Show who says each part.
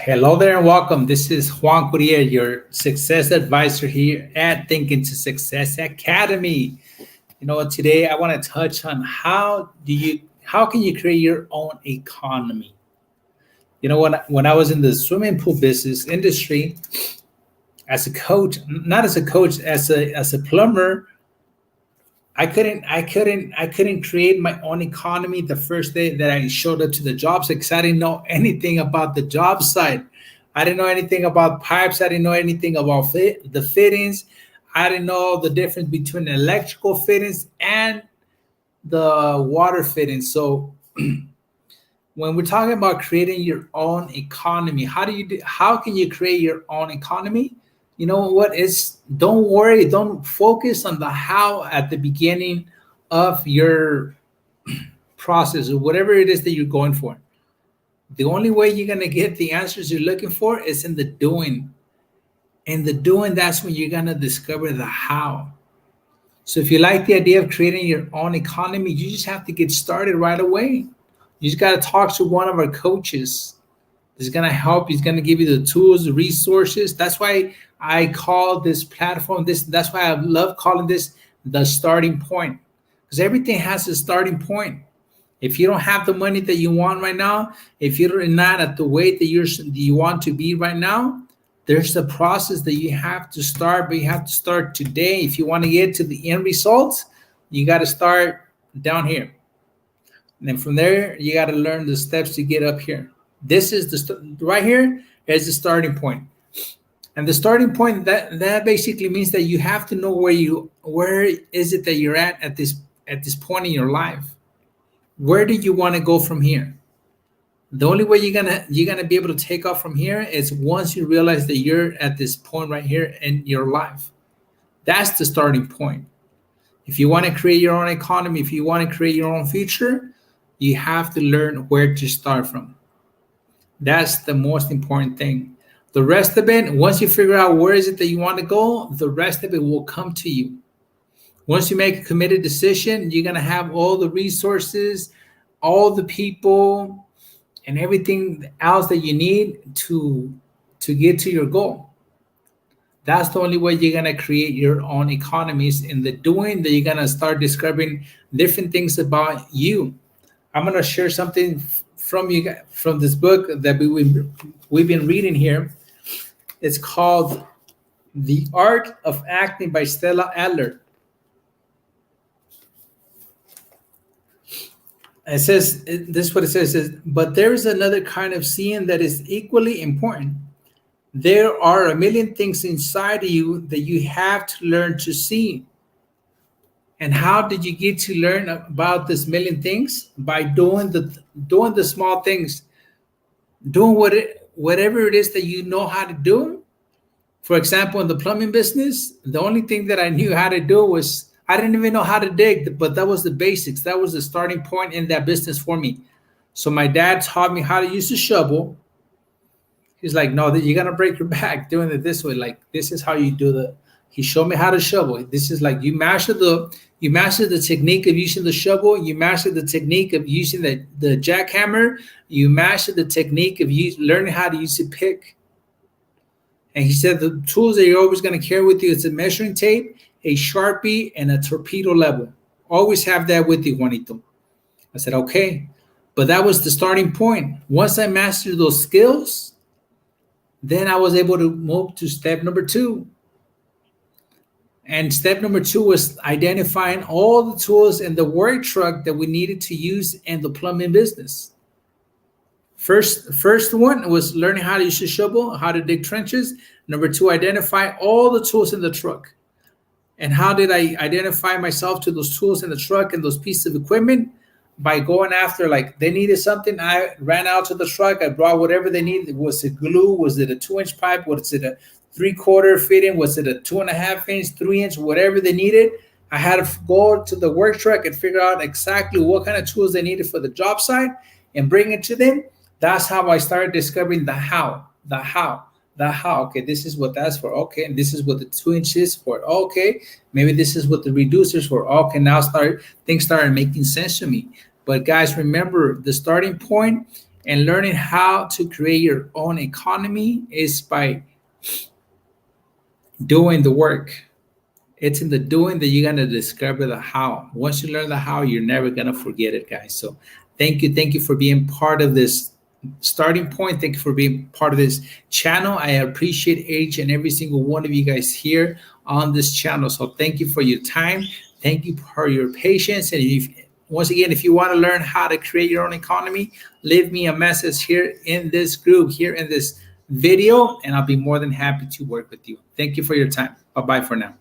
Speaker 1: Hello there and welcome. This is Juan Courier, your success advisor here at Thinking to Success Academy. Today I want to touch on how can you create your own economy? When I was in the swimming pool business industry as a coach, not as a coach, as a plumber, I couldn't create my own economy the first day that I showed up to the job site because I didn't know anything about the job site. I didn't know anything about pipes. I didn't know anything about the fittings. I didn't know the difference between electrical fittings and the water fittings. So when we're talking about creating your own economy, how can you create your own economy? You know what is Don't worry, don't focus on the how at the beginning of your process or whatever it is that you're going for. The only way you're going to get the answers you're looking for is in the doing. In the doing, that's when you're going to discover the how. So if you like the idea of creating your own economy, you just have to get started right away. You just got to talk to one of our coaches. He's going to help. He's going to give you the tools, the resources. That's why I call this platform this. That's why I love calling this the starting point, because everything has a starting point. If you don't have the money that you want right now, if you're not at the weight that you want to be right now, there's a process that you have to start, but you have to start today. If you want to get to the end results, you got to start down here. And then from there, you got to learn the steps to get up here. This is right here is the starting point. And the starting point that basically means that you have to know where is it that you're at this point in your life. Where do you want to go from here? The only way you're gonna be able to take off from here is once you realize that you're at this point right here in your life. That's the starting point. If you want to create your own economy, if you want to create your own future, you have to learn where to start from. That's the most important thing. The rest of it, once you figure out where is it that you want to go, the rest of it will come to you. Once you make a committed decision, you're going to have all the resources, all the people, and everything else that you need to get to your goal. That's the only way you're going to create your own economies. In the doing, that you're going to start discovering different things about you. I'm going to share something from this book that we've been reading here. It's called The Art of Acting by Stella Adler. It says, this is what it says, but there is another kind of seeing that is equally important. There are a million things inside of you that you have to learn to see. And how did you get to learn about this million things? By doing the small things, doing whatever it is that you know how to do. For example, in the plumbing business, the only thing that I knew how to do was I didn't even know how to dig, but that was the basics. That was the starting point in that business for me. So my dad taught me how to use a shovel. He's like, no, you're gonna break your back doing it this way. Like, this is how you do the. He showed me how to shovel. This is like you master the technique of using the shovel. You master the technique of using the jackhammer. You master the technique of learning how to use a pick. And he said the tools that you're always going to carry with you is a measuring tape, a Sharpie, and a torpedo level. Always have that with you, Juanito. I said, okay. But that was the starting point. Once I mastered those skills, then I was able to move to step number 2. And step number 2 was identifying all the tools in the work truck that we needed to use in the plumbing business. First one was learning how to use a shovel, how to dig trenches. Number 2, identify all the tools in the truck. And how did I identify myself to those tools in the truck and those pieces of equipment? By going after, like, they needed something, I ran out to the truck, I brought whatever they needed. Was it glue? Was it a 2-inch pipe? Was it a 3/4 fitting? Was it a 2.5-inch, 3-inch, whatever they needed? I had to go to the work truck and figure out exactly what kind of tools they needed for the job site and bring it to them. That's how I started discovering the how. Okay, this is what that's for. Okay, and this is what the 2-inch is for. Okay, maybe this is what the reducers for. Okay, now things started making sense to me. But guys, remember, the starting point And learning how to create your own economy is by doing the work. It's in the doing that you're going to discover the how. Once you learn the how, you're never going to forget it, guys. So thank you for being part of this starting point. Thank you for being part of this channel. I appreciate each and every single one of you guys here on this channel. So thank you for your time. Thank you for your patience. And once again, if you want to learn how to create your own economy, leave me a message here in this group, here in this video, and I'll be more than happy to work with you. Thank you for your time. Bye-bye for now.